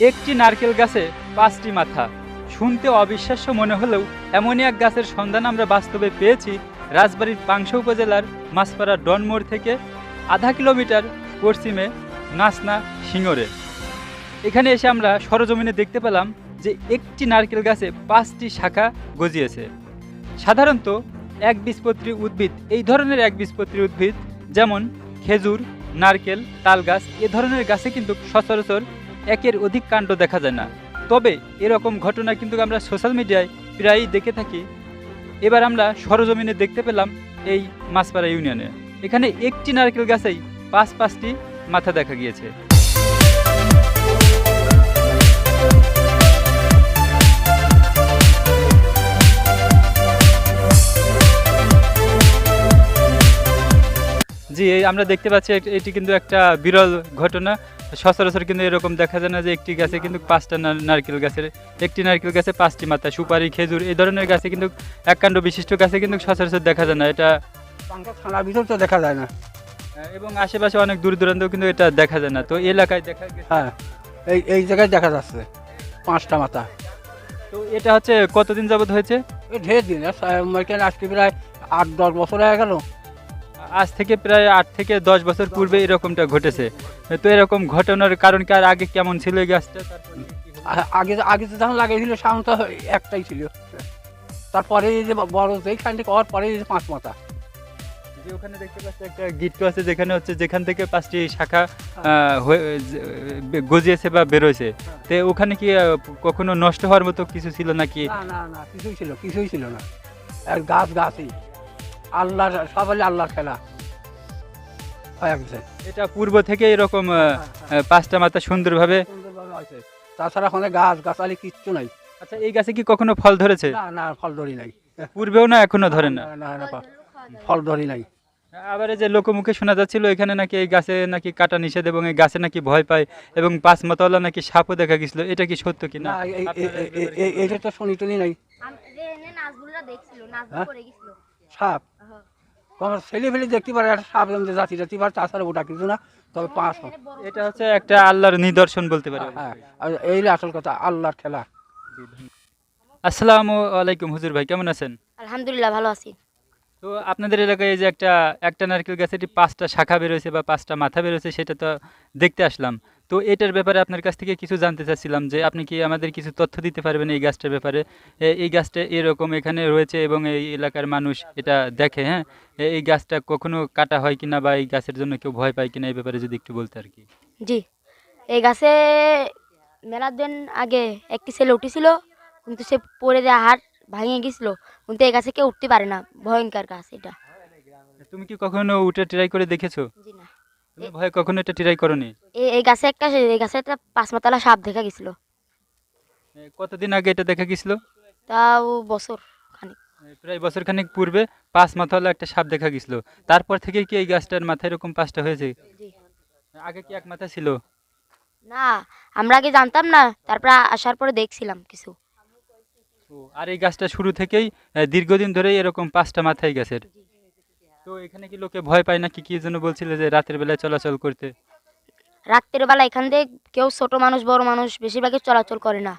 একটি নারকেল গাছে ৫টি মাথা। শুনতে অবিশ্বাস্য মনে হলেও এমনই এক গাছের সন্ধান আমরা বাস্তবে পেয়েছি রাজবাড়ীর পাংশা উপজেলার মাছপাড়া ডনমোড় থেকে আধা কিলোমিটার পশ্চিমে নাচনা সিঙ্গরে। এখানে এসে আমরা সরজমিনে দেখতে পেলাম যে একটি নারকেল গাছে ৫টি শাখা গজিয়েছে। সাধারণত একবীজপত্রী উদ্ভিদ, এই ধরনের একবীজপত্রী উদ্ভিদ যেমন খেজুর, নারকেল, তাল গাছ এ ধরনের গাছে কিন্তু সচরাচর একের অধিক কাণ্ড দেখা যায় না। তবে এরকম ঘটনা কিন্তু আমরা সোশ্যাল মিডিয়ায় প্রায়ই দেখে থাকি। এবার আমরা সরজমিনে দেখতে পেলাম এই মাছপাড়া ইউনিয়নে। এখানে একটি নারকেল গাছেই পাঁচটি মাথা দেখা গিয়েছে। জি, এই আমরা দেখতে পাচ্ছি এটি কিন্তু একটা বিরল ঘটনা। সচরাচর কিন্তু এরকম দেখা যায় না যে একটি গাছে কিন্তু ৫টা নারকেল গাছের, একটি নারকেল গাছে ৫টি মাথা। সুপারি, খেজুর এই ধরনের গাছে কিন্তু এককাণ্ড বিশিষ্ট গাছে কিন্তু সচরাচর দেখা যায় না। এটা পাঙ্কা থানার ভিতর তো দেখা যায় না। এবং আশেপাশে অনেক দূর দূরান্তেও কিন্তু এটা দেখা যায় না। তো এলাকায় দেখা গেছে। হ্যাঁ, এই জায়গায় দেখা যাচ্ছে ৫টা মাথা। তো এটা হচ্ছে কতদিন যাবত হয়েছে? এই ঢের দিন এখানে আজকে প্রায় ৮-১০ বছর হয়ে গেল। আজ থেকে প্রায় ৮ থেকে ১০ বছর পূর্বে এরকমটা ঘটেছে। তো এরকম ঘটনার কারণ কি, আর আগে কেমন ছিল এই গাছটা? তারপরে কি হলো? আগে আগে তো যখন লাগিয়েছিল সাউন্ড তো একটাই ছিল। তারপরে এই যে বড় যেইখান থেকে হওয়ার পরে এই যে ৫ মাথা। যে ওখানে দেখতে পাচ্ছি একটা গিট্টু আছে, যেখানে হচ্ছে যেখান থেকে ৫টি শাখা গজিয়েছে বা বেরোয়েছে। তো ওখানে কি কখনো নষ্ট হওয়ার মতো কিছু ছিল নাকি? না, কিছুই ছিল না। আর গাছই আল্লাহর, সবাই আল্লাহর খেলা হয়ে গেছে। এটা পূর্ব থেকে এরকম ৫টা মাথা সুন্দরভাবে। সুন্দরভাবে হয়েছে। তাছাড়া ওখানে গাছালি কিচ্ছু নাই। আচ্ছা, এই গাছে কি কখনো ফল ধরেছে? না, ফল ধরি নাই। পূর্বেও না এখনো ধরে না? না, ফল ধরি নাই। আবার এই যে লোকমুখে শোনা যাচ্ছিল এখানে নাকি এই গাছে নাকি কাটা নিষেধ এবং এই গাছে নাকি ভয় পায় এবং ৫ মাথাওয়ালা নাকি সাপও দেখা গেছিল। এটা কি সত্য কি না? না, এইটা তো শুনি টুনি নাই। হ্যাঁ? সাপ তোমার ছেলে ফেলে দেখতে পারে, একটা সাপ জাতি জাতি পারে, তাছাড়া ওটা কিছু না। তবে ৫ এটা হচ্ছে একটা আল্লাহর নিদর্শন বলতে পারি। হ্যাঁ, আর এই আসল কথা, আল্লাহর খেলা। আসসালামু আলাইকুম হুজুর ভাই, কেমন আছেন? আলহামদুলিল্লাহ ভালো আছি। তো আপনাদের এলাকায় এই যে একটা নারকেল গাছে ৫টা শাখা বেরোয়েছে বা ৫টা মাথা বেরোয়েছে, সেটা তো দেখতে আসলাম। তো এটার ব্যাপারে আপনার কাছ থেকে কিছু জানতে চাচ্ছিলাম যে আপনি কি আমাদের কিছু তথ্য দিতে পারবেন এই গাছটার ব্যাপারে? এই গাছটা এরকম এখানে রয়েছে এবং এই এলাকার মানুষ এটা দেখে, হ্যাঁ, এই গাছটা কখনো কাটা হয় কিনা বা এই গাছের জন্য কেউ ভয় পায় কিনা, এই ব্যাপারে যদি একটু বলতে আর কি। জি, এই গাছে মেলার দিন আগে একটি ছেলে উঠেছিল, কিন্তু সে পড়ে যায়, হাড় ভাঙে গেছিল। কিন্তু এই গাছে কেউ উঠতে পারে না, ভয়ঙ্কর গাছ এটা। তুমি কি কখনো উঠে ট্রাই করে দেখেছো? জি না, তুমি ভয় কখনো এটা ট্রাই করোনি? এই গাছে একটা ৫ মাথাওয়ালা সাপ দেখা গেছিল। কতদিন আগে এটা দেখা গেছিল? তাও বছর খানিক। প্রায় বছর খানেক পূর্বে ৫ মাথাওয়ালা একটা সাপ দেখা গেছিল। তারপর থেকে কি এই গাছটার মাথায় এরকম ৫টা হয়েছে? জি আগে কি এক মাথা ছিল? না, আমরা আগে জানতাম না, তারপর আসার পরে দেখছিলাম কিছু। আর এই গাছটা শুরু থেকেই দীর্ঘদিন ধরেই এরকম ৫টা মাথায় গাছের। তো এখানে কি লোকে ভয় পায় নাকি, কি জন্য বলছিল যে রাতের বেলায় চলাচল করতে? রাত্রের বেলা এখান দিয়ে কেউ, ছোট মানুষ বড় মানুষ বেশিরভাগই চলাচল করে না।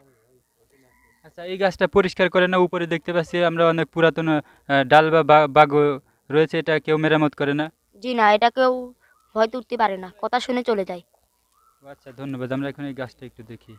আচ্ছা, এই গাছটা পরিষ্কার করে না? উপরে দেখতে পাচ্ছি আমরা অনেক পুরাতন ডাল বা বাগও রয়েছে, এটা কেউ মেরামত করে না? জি না, এটা কেউ ভয় তুলতে পারে না, কথা শুনে চলে যায়। আচ্ছা, ধন্যবাদ। আমরা এখন এই গাছটা একটু দেখি।